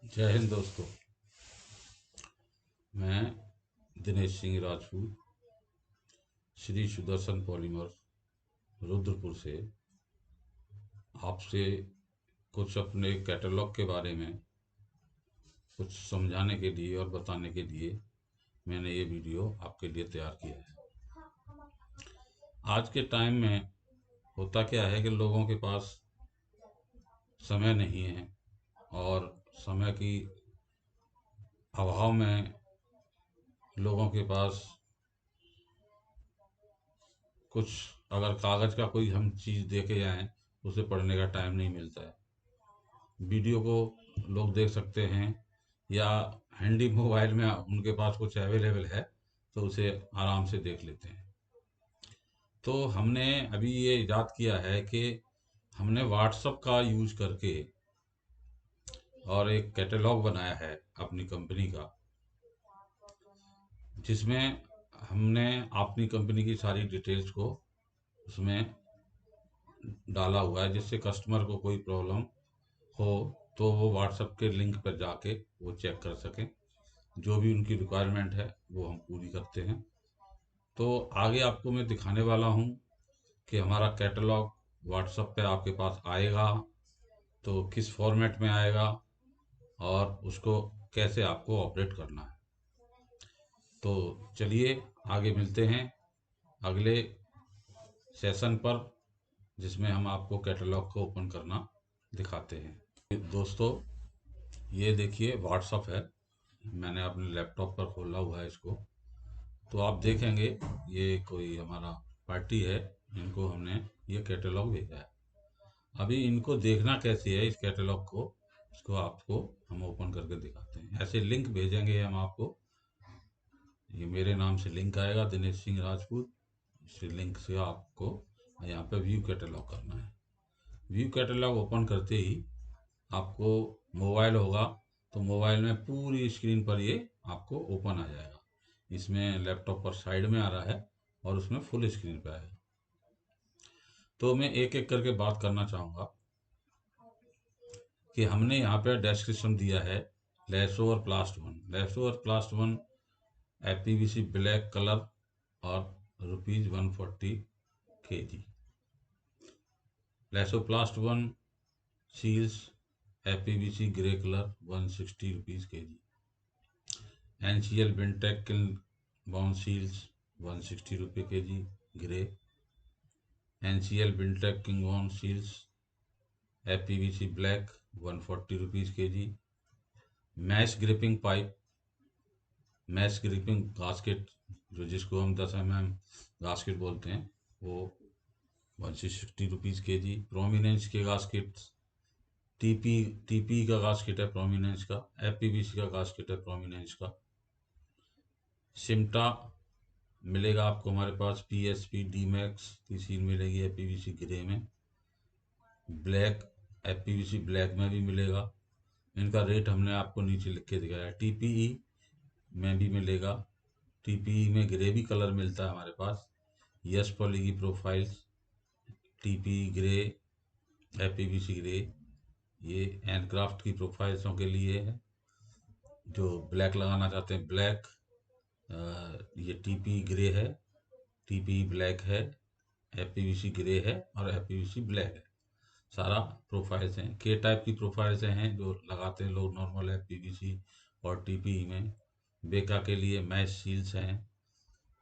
जय हिंद दोस्तों। मैं दिनेश सिंह राजपूत श्री सुदर्शन पॉलीमर रुद्रपुर से आपसे कुछ अपने कैटलॉग के बारे में कुछ समझाने के लिए और बताने के लिए मैंने ये वीडियो आपके लिए तैयार किया है। आज के टाइम में होता क्या है कि लोगों के पास समय नहीं है और समय की अभाव में लोगों के पास कुछ अगर कागज़ का कोई हम चीज़ दे के जाएँ उसे पढ़ने का टाइम नहीं मिलता है। वीडियो को लोग देख सकते हैं या हैंडी मोबाइल में उनके पास कुछ अवेलेबल है तो उसे आराम से देख लेते हैं। तो हमने अभी ये इजाद किया है कि हमने व्हाट्सएप का यूज करके और एक कैटलॉग बनाया है अपनी कंपनी का, जिसमें हमने अपनी कंपनी की सारी डिटेल्स को उसमें डाला हुआ है, जिससे कस्टमर को कोई प्रॉब्लम हो तो वो व्हाट्सएप के लिंक पर जाके वो चेक कर सकें। जो भी उनकी रिक्वायरमेंट है वो हम पूरी करते हैं। तो आगे आपको मैं दिखाने वाला हूँ कि हमारा कैटलॉग व्हाट्सएप पे आपके पास आएगा तो किस फॉर्मेट में आएगा और उसको कैसे आपको ऑपरेट करना है। तो चलिए आगे मिलते हैं अगले सेशन पर, जिसमें हम आपको कैटलॉग को ओपन करना दिखाते हैं। दोस्तों, ये देखिए व्हाट्सएप है, मैंने अपने लैपटॉप पर खोला हुआ है इसको। तो आप देखेंगे ये कोई हमारा पार्टी है, इनको हमने ये कैटलॉग भेजा है। अभी इनको देखना कैसे है इस कैटलॉग को, इसको आपको हम ओपन करके दिखाते हैं। ऐसे लिंक भेजेंगे हम आपको, ये मेरे नाम से लिंक आएगा दिनेश सिंह राजपूत। इस लिंक से आपको यहाँ पे व्यू कैटलॉग करना है। व्यू कैटलॉग ओपन करते ही आपको मोबाइल होगा तो मोबाइल में पूरी स्क्रीन पर ये आपको ओपन आ जाएगा। इसमें लैपटॉप पर साइड में आ रहा है और उसमें फुल स्क्रीन पे आएगा। तो मैं एक एक करके बात करना चाहूँगा कि हमने यहाँ पे डिस्क्रिप्शन दिया है लेसो और प्लास्ट वन। लेसो और plast one APVC black colour और ₹140 kg। Lesso plast one seals APVC grey colour ₹160 kg। NCL Wintech kiln bound seals ₹160 kg grey. NCL Wintech king bound seals APVC black ₹140 kg। Mesh gripping pipe, mesh gripping gasket, जो जिसको हम 10 mm gasket बोलते हैं, वो ₹160 kg। Prominence के gasket, TP TP का gasket है prominence का, एपीवीसी का गास्केट है प्रोमिनेंस का। सिमटा मिलेगा आपको हमारे पास, पीएसपी डी मैक्स की सील मिलेगी एपीवीसी ग्रे में। ब्लैक एपीवीसी ब्लैक में भी मिलेगा। इनका रेट हमने आपको नीचे लिख के दिखाया है। टीपीई में भी मिलेगा, टीपीई में ग्रे भी कलर मिलता है हमारे पास। यस पॉली की प्रोफाइल्स, टीपीई ग्रे, एपीवीसी ग्रे, ये एनक्राफ्ट की प्रोफाइल्सों के लिए है। जो ब्लैक लगाना चाहते हैं ब्लैक, ये टीपी ग्रे है, टीपी ब्लैक है, एपीवीसी ग्रे है और एपीवीसी ब्लैक है। सारा प्रोफाइल्स हैं। के टाइप की प्रोफाइल्स हैं जो लगाते हैं लोग नॉर्मल एपीवीसी और टीपी में। बेका के लिए मैश सील्स हैं,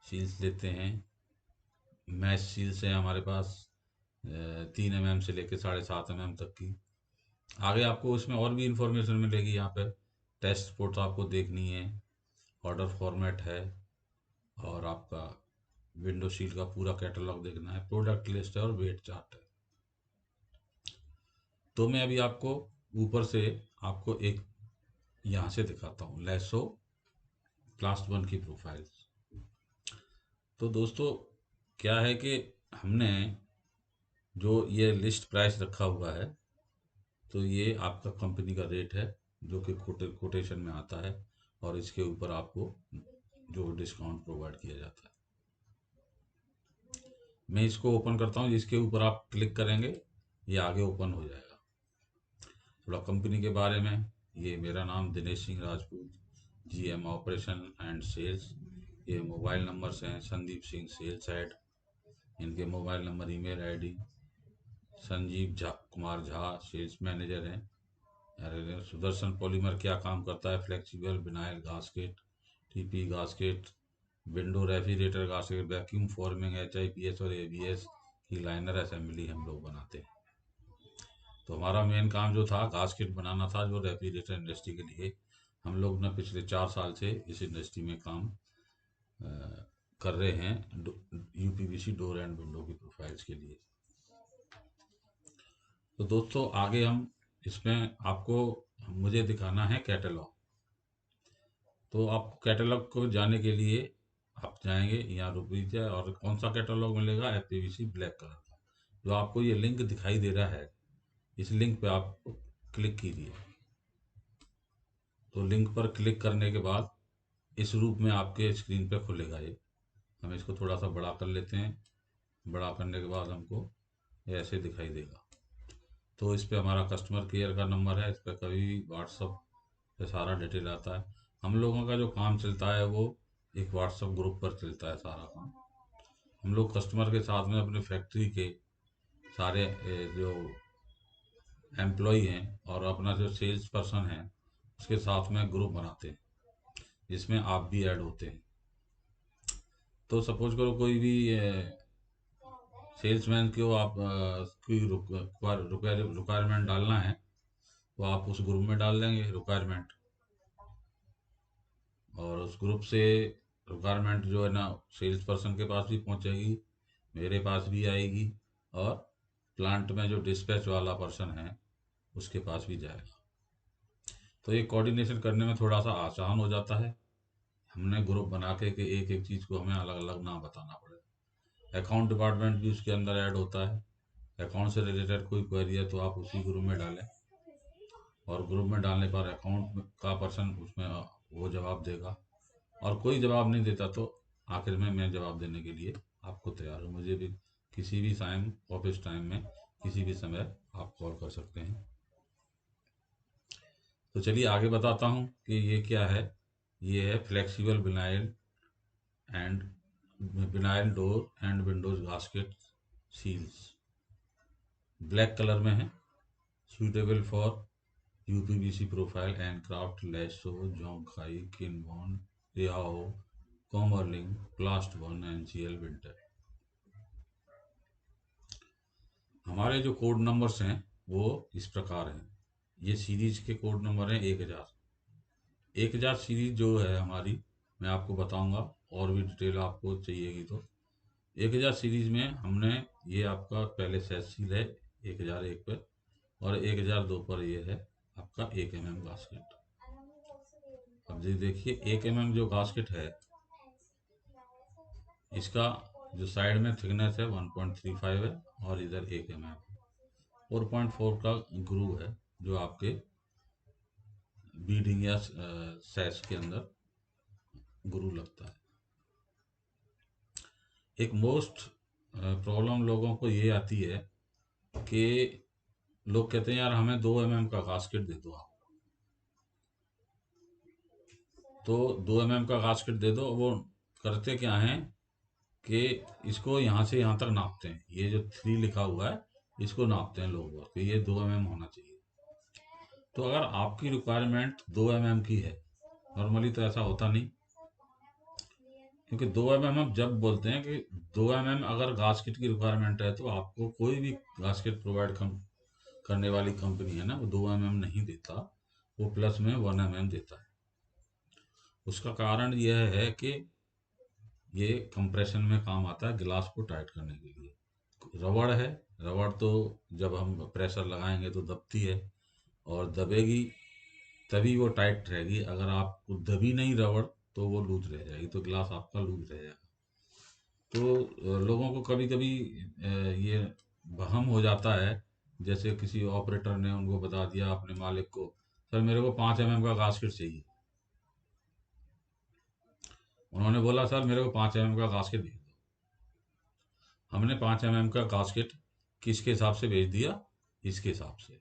सील्स लेते हैं। मैश सील्स हैं हमारे पास 3 mm से लेकर 7.5 mm तक की। आगे आपको इसमें और भी इंफॉर्मेशन मिलेगी। यहाँ पे टेस्ट रिपोर्ट आपको देखनी है, ऑर्डर फॉर्मेट है और आपका विंडो सील का पूरा कैटलॉग देखना है, प्रोडक्ट लिस्ट है और वेट चार्ट है। तो मैं अभी आपको ऊपर से आपको एक यहाँ से दिखाता हूँ लेसो प्लास्ट वन की प्रोफाइल्स। तो दोस्तों क्या है कि हमने जो ये लिस्ट प्राइस रखा हुआ है, तो ये आपका कंपनी का रेट है जो कि कोटेशन में आता है और इसके ऊपर आपको जो डिस्काउंट प्रोवाइड किया जाता है। मैं इसको ओपन करता हूँ, जिसके ऊपर आप क्लिक करेंगे ये आगे ओपन हो जाएगा। थोड़ा कंपनी के बारे में ये मेरा नाम Dinesh Singh Rajput, GM operation and sales. ये मोबाइल नंबर्स हैं संदीप सिंह सेल्स हेड, इनके mobile number, email ID. Sanjeev Kumar Jha sales manager हैं। अरे सुदर्शन पॉलीमर क्या काम करता है? Flexible vinyl gasket, TP gasket, window refrigerator gasket, vacuum forming, HIPS और एबीएस की लाइनर असेंबली हम लोग बनाते हैं। तो हमारा मेन काम जो था गास्केट बनाना था, जो रेफ्रिजरेटर इंडस्ट्री के लिए। हम लोग ने पिछले 4 साल से इस इंडस्ट्री में काम कर रहे हैं, यूपीवीसी डोर एंड विंडो की प्रोफाइल्स के लिए। तो दोस्तों आगे हम इसमें आपको मुझे दिखाना है कैटलॉग। तो आप कैटलॉग को जाने के लिए आप जाएंगे, यहाँ रुक दीजिए, और कौन सा कैटलॉग मिलेगा? एफपीवीसी ब्लैक कलर का, जो आपको ये लिंक दिखाई दे रहा है, इस लिंक पे आप क्लिक कीजिए। तो लिंक पर क्लिक करने के बाद इस रूप में आपके स्क्रीन पे खुलेगा ये। हम इसको थोड़ा सा बड़ा कर लेते हैं। बड़ा करने के बाद हमको ये ऐसे दिखाई देगा। तो इस पे हमारा कस्टमर केयर का नंबर है, इस पर कभी भी व्हाट्सअप पे सारा डिटेल आता है। हम लोगों का जो काम चलता है वो एक व्हाट्सअप ग्रुप पर चलता है सारा काम। हम लोग कस्टमर के साथ में अपने फैक्ट्री के सारे जो एम्प्लॉय हैं और अपना जो सेल्स पर्सन है, उसके साथ में ग्रुप बनाते हैं, जिसमें आप भी ऐड होते हैं। तो सपोज करो कोई भी सेल्समैन को आप कोई रिक्वायरमेंट डालना है, तो आप उस ग्रुप में डाल देंगे रिक्वायरमेंट, और उस ग्रुप से रिक्वायरमेंट जो है ना सेल्स पर्सन के पास भी पहुंचेगी, मेरे पास भी आएगी, और प्लांट में जो डिस्पैच वाला पर्सन है उसके पास भी जाएगा। तो ये कोऑर्डिनेशन करने में थोड़ा सा आसान हो जाता है। हमने ग्रुप बना के कि एक एक चीज़ को हमें अलग अलग ना बताना पड़े। अकाउंट डिपार्टमेंट भी उसके अंदर ऐड होता है। अकाउंट से रिलेटेड कोई क्वेरी है तो आप उसी ग्रुप में डालें, और ग्रुप में डालने पर अकाउंट का पर्सन उसमें वो जवाब देगा, और कोई जवाब नहीं देता तो आखिर में मैं जवाब देने के लिए आपको तैयार हूँ। मुझे भी किसी भी टाइम, ऑफिस टाइम में किसी भी समय आप कॉल कर सकते हैं। तो चलिए आगे बताता हूँ कि ये क्या है। ये है flexible vinyl and vinyl door and windows gasket seals, black colour में है, suitable for UPVC profile and craft Lesso जोंगखाई Kinbon Rihao Kommerling plast one NCL winter. हमारे जो कोड नंबर्स हैं वो इस प्रकार हैं। ये सीरीज के कोड नंबर हैं 1000। 1000 सीरीज जो है हमारी, मैं आपको बताऊंगा, और भी डिटेल आपको चाहिएगी तो। 1000 सीरीज में हमने ये आपका पहले सेट सील है 1001 पर, और 1002 पर ये है आपका 1 mm गास्केट। अब जी देखिए 1 mm जो गास्केट है, इसका जो साइड में थिकनेस है 1.35 है, और इधर 1 mm 4.4 का ग्रूव है, जो आपके बीडिंग या सैश के अंदर ग्रूव लगता है। एक मोस्ट प्रॉब्लम लोगों को ये आती है कि लोग कहते हैं यार हमें 2 mm का गास्केट दे दो आप। तो 2 mm का गास्केट दे दो। वो करते क्या हैं कि इसको यहाँ से यहाँ तक नापते हैं, ये जो 3 लिखा हुआ है इसको नापते हैं लोग कि ये 2 mm होना चाहिए। तो अगर आपकी रिक्वायरमेंट 2 mm की है, नॉर्मली तो ऐसा होता नहीं, क्योंकि 2 mm हम जब बोलते हैं कि 2 mm अगर गास्केट की रिक्वायरमेंट है, तो आपको कोई भी गास्केट प्रोवाइड करने वाली कंपनी है ना, वो 2 mm नहीं देता, वो प्लस में 1 mm देता है। उसका कारण यह है कि ये कंप्रेशन में काम आता है, गिलास को टाइट करने के लिए। रबड़ है, रबड़ तो जब हम प्रेशर लगाएंगे तो दबती है, और दबेगी तभी वो टाइट रहेगी। अगर आपको दबी नहीं रबड़ तो वो लूज रह जाएगी, तो गिलास आपका लूज रह जाएगा। तो लोगों को कभी कभी ये वहम हो जाता है, जैसे किसी ऑपरेटर ने उनको बता दिया अपने मालिक को, सर मेरे को 5 mm का गास्केट चाहिए। उन्होंने बोला सर मेरे को 5 mm का गास्केट भेज दो। हमने 5 mm का गास्केट किसके हिसाब से भेज दिया? इसके हिसाब से।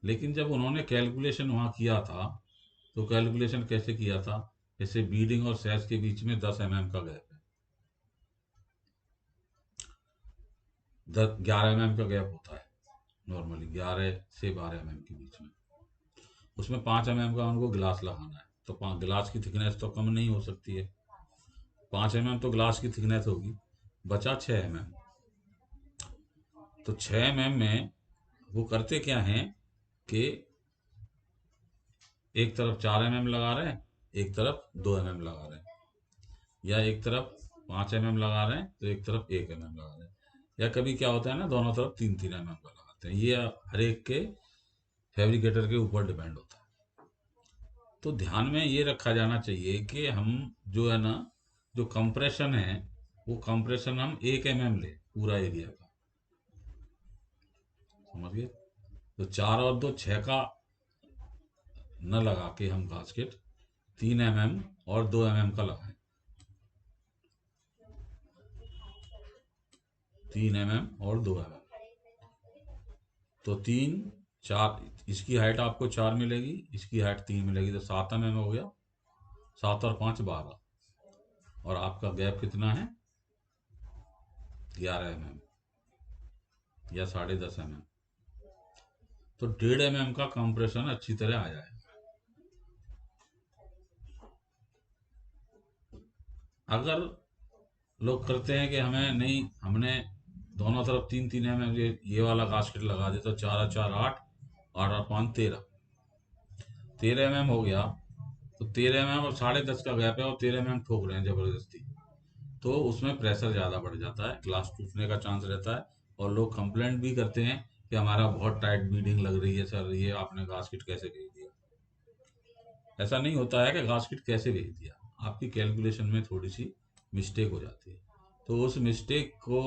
लेकिन जब उन्होंने कैलकुलेशन वहाँ किया था, तो कैलकुलेशन कैसे किया था? जैसे बीडिंग और सैज के बीच में 10 mm का गैप है, 11 mm का गैप होता है नॉर्मली, 11 से 12 mm के बीच में। उसमें 5 mm का उनको गिलास लगाना है, तो गिलास की थिकनेस तो कम नहीं हो सकती है, 5 mm तो गिलास की थिकनेस होगी, बचा 6 mm। तो 6 mm में वो करते क्या हैं कि एक तरफ 4 mm लगा रहे हैं, एक तरफ 2 mm लगा रहे हैं, या एक तरफ 5 mm लगा रहे हैं तो एक तरफ 1 mm लगा रहे हैं, या कभी क्या होता है ना, दोनों तरफ 3-3 mm का लगाते हैं। ये हर एक के फैब्रिकेटर के ऊपर डिपेंड होता है। तो ध्यान में ये रखा जाना चाहिए कि हम जो है ना, जो कंप्रेशन है, वो कंप्रेशन हम 1 mm ले पूरा एरिया का, समझ गए? तो 4 और 2 6 का न लगा के हम गास्केट 3 mm और 2 mm का लगाएं, 3 mm और 2 mm। तो 3 4, इसकी हाइट आपको 4 मिलेगी, इसकी हाइट 3 मिलेगी, तो 7 mm हो गया, 7 और 5 12, और आपका गैप कितना है? 11 mm या 10.5 mm। तो 1.5 mm का कंप्रेशन अच्छी तरह आ जाए। अगर लोग करते हैं कि हमें नहीं, हमने दोनों तरफ 3-3 mm ये वाला गास्केट लगा दिया, तो 4 और 4 8, 8 और 5 13, 13 mm हो गया। तो 13 mm और 10.5 का गैप है, और 13 mm ठोक रहे हैं जबरदस्ती, तो उसमें प्रेशर ज़्यादा बढ़ जाता है, ग्लास टूटने का चांस रहता है। और लोग कंप्लेंट भी करते हैं कि हमारा बहुत टाइट बीडिंग लग रही है सर, ये आपने गास्केट कैसे भेज दिया? ऐसा नहीं होता है कि गास्केट कैसे भेज दिया, आपकी कैलकुलेशन में थोड़ी सी मिस्टेक हो जाती है। तो उस मिस्टेक को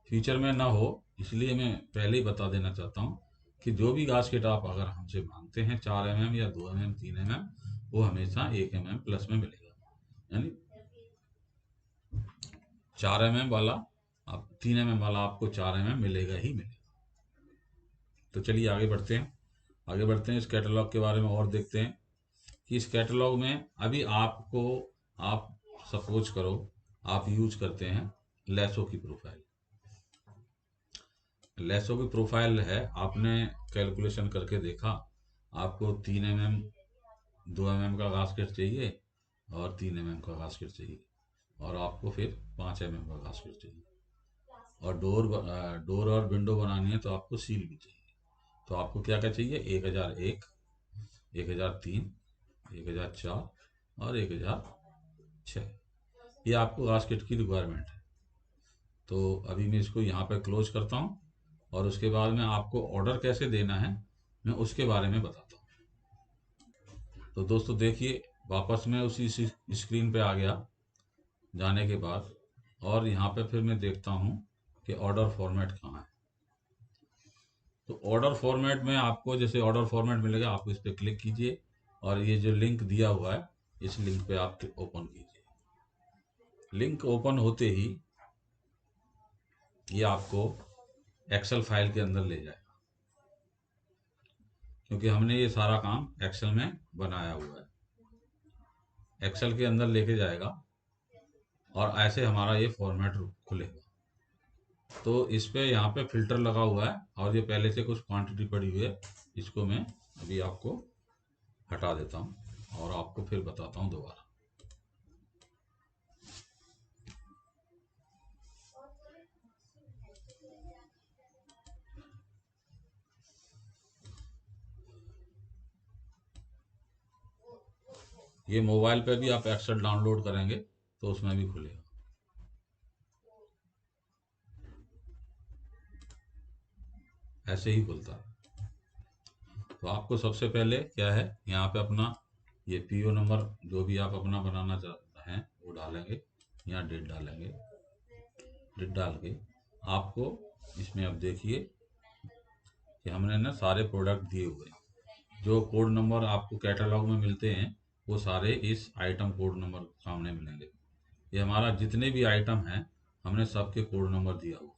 फ्यूचर में ना हो, इसलिए मैं पहले ही बता देना चाहता हूँ कि जो भी गास्केट आप अगर हमसे मांगते हैं 4 mm या 2 mm 3 mm, वो हमेशा 1 mm प्लस में मिलेगा। यानी 4 mm वाला, आप 3 mm वाला आपको 4 mm मिलेगा ही मिलेगा। तो चलिए आगे बढ़ते हैं, आगे बढ़ते हैं, इस कैटलॉग के बारे में और देखते हैं कि इस कैटलॉग में अभी आपको, आप सपोज करो आप यूज करते हैं लेसो की प्रोफाइल। लेसो की प्रोफाइल है, आपने कैलकुलेशन करके देखा, आपको 3 mm 2 mm का गास्केट चाहिए, और 3 mm का गास्केट चाहिए, और आपको फिर 5 mm का गास्केट चाहिए, और डोर और विंडो बनानी है तो आपको सील भी चाहिए। तो आपको क्या क्या चाहिए? 1001, 1003, 1004 और 1006, ये आपको गास्केट की रिक्वायरमेंट है। तो अभी मैं इसको यहाँ पे क्लोज करता हूँ, और उसके बाद में आपको ऑर्डर कैसे देना है मैं उसके बारे में बताता हूँ। तो दोस्तों देखिए, वापस मैं उसी स्क्रीन पे आ गया जाने के बाद, और यहाँ पे फिर मैं देखता हूँ कि ऑर्डर फॉर्मेट कहाँ है। तो ऑर्डर फॉर्मेट में आपको जैसे ऑर्डर फॉर्मेट मिलेगा, आप इस पर क्लिक कीजिए, और ये जो लिंक दिया हुआ है, इस लिंक पे आप ओपन कीजिए। लिंक ओपन होते ही ये आपको एक्सेल फाइल के अंदर ले जाएगा, क्योंकि हमने ये सारा काम एक्सेल में बनाया हुआ है। एक्सेल के अंदर लेके जाएगा, और ऐसे हमारा ये फॉर्मेट खुलेगा। तो इस पे यहाँ पे फिल्टर लगा हुआ है, और ये पहले से कुछ क्वांटिटी पड़ी हुई है, इसको मैं अभी आपको हटा देता हूँ, और आपको फिर बताता हूँ दोबारा। ये मोबाइल पे भी आप एक्सेल डाउनलोड करेंगे तो उसमें भी खुलेगा। ऐसे ही खुलता है। तो आपको सबसे पहले क्या है, यहाँ पे अपना ये पीओ नंबर जो भी आप अपना बनाना चाहते हैं वो डालेंगे, यहाँ डेट डालेंगे। डेट डाल के आपको इसमें अब देखिए कि हमने ना सारे प्रोडक्ट दिए हुए हैं, जो कोड नंबर आपको कैटलॉग में मिलते हैं वो सारे इस आइटम कोड नंबर सामने मिलेंगे। ये हमारा जितने भी आइटम हैं, हमने सबके कोड नंबर दिया हुआ,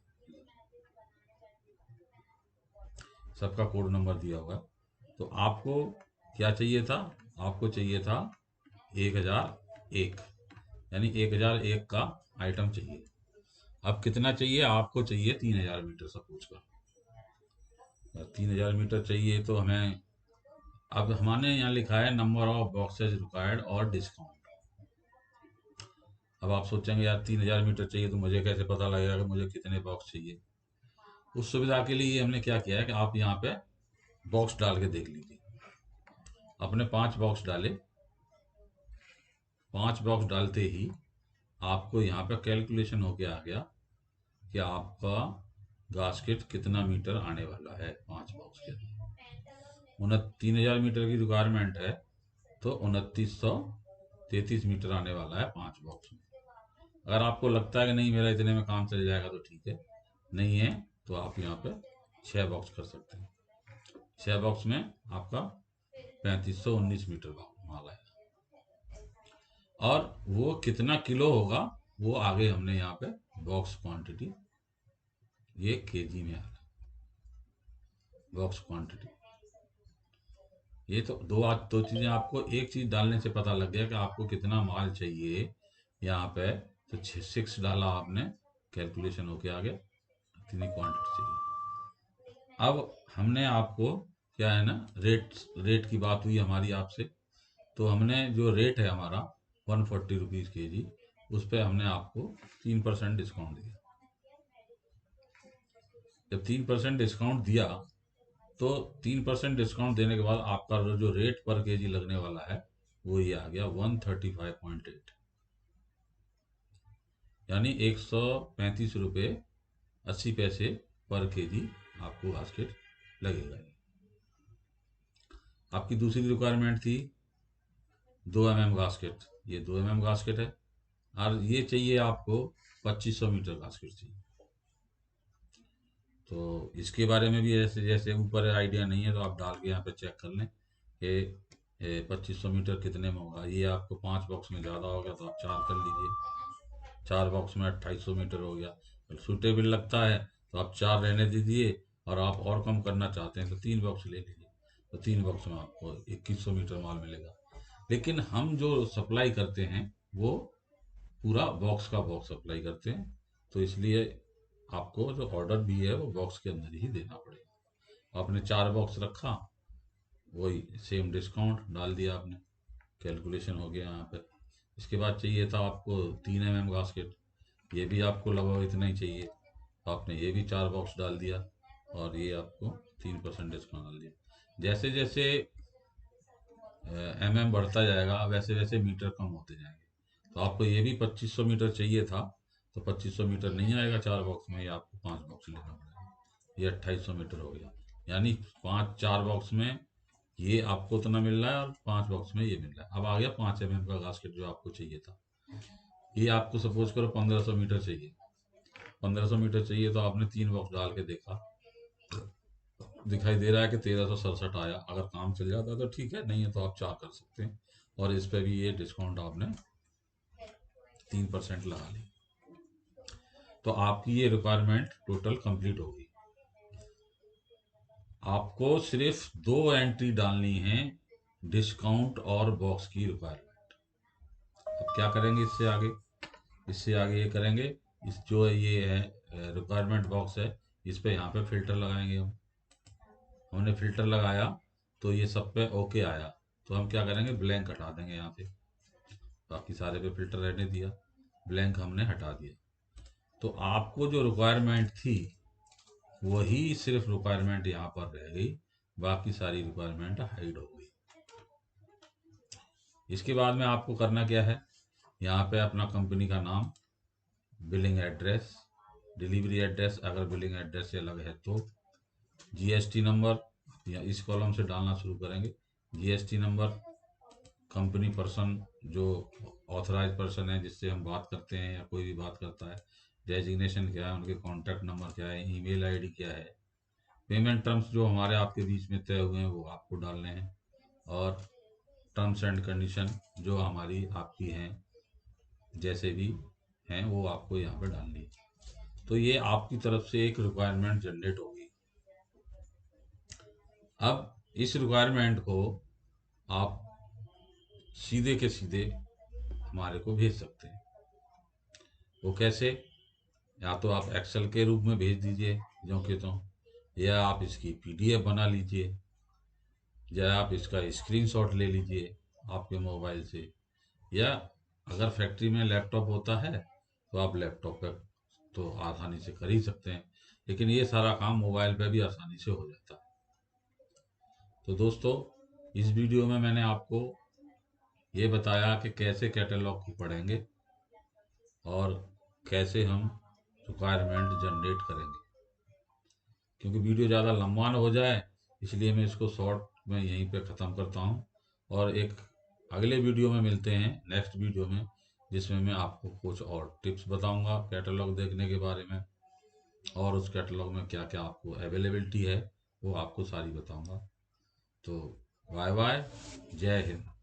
सबका कोड नंबर दिया हुआ है। तो आपको क्या चाहिए था? आपको चाहिए था 1001, यानी 1001 का आइटम चाहिए। अब कितना चाहिए? आपको चाहिए 3000 मीटर सपोज कर। 3000 मीटर चाहिए तो हमें, अब हमारे यहाँ लिखा है नंबर ऑफ बॉक्सेज रिक्वायर्ड और डिस्काउंट। अब आप सोचेंगे यार 3000 मीटर चाहिए तो मुझे कैसे पता लगेगा कि मुझे कितने बॉक्स चाहिए? उस सुविधा के लिए हमने क्या किया है कि आप यहाँ पे बॉक्स डाल के देख लीजिए। अपने 5 बॉक्स डाले, 5 बॉक्स डालते ही आपको यहाँ पे कैलकुलेशन होके आ गया कि आपका गास्केट कितना मीटर आने वाला है 5 बॉक्स के। 3000 मीटर की रिक्वायरमेंट है तो 2933 मीटर आने वाला है 5 बॉक्स में। अगर आपको लगता है कि नहीं मेरा इतने में काम चल जाएगा तो ठीक है, नहीं है तो आप यहाँ पे 6 बॉक्स कर सकते हैं। 6 बॉक्स में आपका 3519 मीटर का माल है। और वो कितना किलो होगा वो आगे हमने यहाँ पे बॉक्स क्वांटिटी, ये केजी में आ रहा है बॉक्स क्वांटिटी। ये तो दो चीजें, आपको एक चीज डालने से पता लग गया कि आपको कितना माल चाहिए यहाँ पे। तो 6 डाला आपने, कैलकुलेशन होके आ गया कितनी क्वांटिटी चाहिए। अब हमने आपको क्या है ना, रेट की बात हुई हमारी आपसे, तो हमने जो रेट है हमारा 140 रुपीज़ केजी, उस पर हमने आपको 3% डिस्काउंट दिया। जब 3% डिस्काउंट दिया तो 3% डिस्काउंट देने के बाद आपका जो रेट पर केजी लगने वाला है वो ये आ गया 135.8, यानी 135 रुपये 80 पैसे पर केजी आपको बास्केट लगेगा। आपकी दूसरी रिक्वायरमेंट थी 2 mm गास्केट, ये 2 mm गास्केट है, और ये चाहिए आपको 2500 मीटर गास्केट चाहिए। तो इसके बारे में भी जैसे जैसे ऊपर आइडिया नहीं है तो आप डाल के यहाँ पे चेक कर लें कि 2500 मीटर कितने में होगा। ये आपको 5 बॉक्स में ज़्यादा हो गया तो आप 4 कर लीजिए, 4 बॉक्स में 2800 मीटर हो गया। अगर सूटेबल लगता है तो आप 4 रहने दीजिए, और आप और कम करना चाहते हैं तो 3 बॉक्स ले लीजिए। तो 3 बॉक्स में आपको 2100 मीटर माल मिलेगा। लेकिन हम जो सप्लाई करते हैं वो पूरा बॉक्स का बॉक्स सप्लाई करते हैं, तो इसलिए आपको जो ऑर्डर भी है वो बॉक्स के अंदर ही देना पड़ेगा। आपने 4 बॉक्स रखा, वही सेम डिस्काउंट डाल दिया आपने, कैलकुलेशन हो गया यहाँ पे। इसके बाद चाहिए था आपको 3 mm गास्केट, ये भी आपको लगभग इतना ही चाहिए, आपने ये भी 4 बॉक्स डाल दिया, और ये आपको 3% डिस्काउंट डाल दिया। जैसे जैसे बढ़ता जाएगा वैसे वैसे मीटर कम होते जाएंगे। तो आपको ये भी 2500 मीटर चाहिए था, तो 2500 मीटर नहीं आएगा 4 बॉक्स में, ये आपको 5 बॉक्स लेना पड़ेगा। ये 2800 मीटर हो गया, यानी 4 बॉक्स में ये आपको उतना मिल रहा है और 5 बॉक्स में ये मिल रहा है। अब आ गया 5 mm का गास्केट जो आपको चाहिए था। ये आपको सपोज करो 1500 मीटर चाहिए। 1500 मीटर चाहिए तो आपने 3 बॉक्स डाल के देखा, दिखाई दे रहा है कि 1367 आया। अगर काम चल जाता है तो ठीक है, नहीं है तो आप 4 कर सकते हैं। और इस पे भी ये डिस्काउंट आपने 3% लगा ली, तो आपकी ये रिक्वायरमेंट टोटल कंप्लीट होगी। आपको सिर्फ 2 एंट्री डालनी है डिस्काउंट और बॉक्स की रिक्वायरमेंट। अब क्या करेंगे इससे आगे? इससे आगे ये करेंगे, इस जो ये है रिक्वायरमेंट बॉक्स है, इस पे यहाँ पे फिल्टर लगाएंगे हम। हमने फिल्टर लगाया तो ये सब पे ओके आया, तो हम क्या करेंगे, ब्लैंक हटा देंगे यहाँ पे। बाकी सारे पे फिल्टर रहने दिया, ब्लैंक हमने हटा दिया। तो आपको जो रिक्वायरमेंट थी वही सिर्फ रिक्वायरमेंट यहाँ पर रह गई, बाकी सारी रिक्वायरमेंट हाइड हो गई। इसके बाद में आपको करना क्या है, यहाँ पे अपना कंपनी का नाम, बिलिंग एड्रेस, डिलीवरी एड्रेस अगर बिलिंग एड्रेस से अलग है तो, जीएसटी नंबर, या इस कॉलम से डालना शुरू करेंगे। जीएसटी नंबर, कंपनी पर्सन जो ऑथराइज पर्सन है जिससे हम बात करते हैं या कोई भी बात करता है, डेजिग्नेशन क्या है, उनके कॉन्टैक्ट नंबर क्या है, ईमेल आईडी क्या है, पेमेंट टर्म्स जो हमारे आपके बीच में तय हुए हैं वो आपको डालने हैं, और टर्म्स एंड कंडीशन जो हमारी आपकी हैं जैसे भी हैं वो आपको यहाँ पे डालनी है। तो ये आपकी तरफ से एक रिक्वायरमेंट जनरेट होगी। अब इस रिक्वायरमेंट को आप सीधे के सीधे हमारे को भेज सकते हैं। वो कैसे? या तो आप एक्सेल के रूप में भेज दीजिए जो कि तो, या आप इसकी पीडीएफ बना लीजिए, या आप इसका स्क्रीनशॉट ले लीजिए आपके मोबाइल से, या अगर फैक्ट्री में लैपटॉप होता है तो आप लैपटॉप पर तो आसानी से कर ही सकते हैं, लेकिन ये सारा काम मोबाइल पे भी आसानी से हो जाता है। तो दोस्तों, इस वीडियो में मैंने आपको ये बताया कि कैसे कैटलॉग को पढ़ेंगे और कैसे हम रिक्वायरमेंट जनरेट करेंगे। क्योंकि वीडियो ज़्यादा लंबा ना हो जाए, इसलिए मैं इसको शॉर्ट में यहीं पे ख़त्म करता हूँ। और एक अगले वीडियो में मिलते हैं, नेक्स्ट वीडियो में, जिसमें मैं आपको कुछ और टिप्स बताऊंगा कैटलॉग देखने के बारे में, और उस कैटलॉग में क्या क्या आपको अवेलेबिलिटी है वो आपको सारी बताऊंगा। तो बाय बाय, जय हिंद।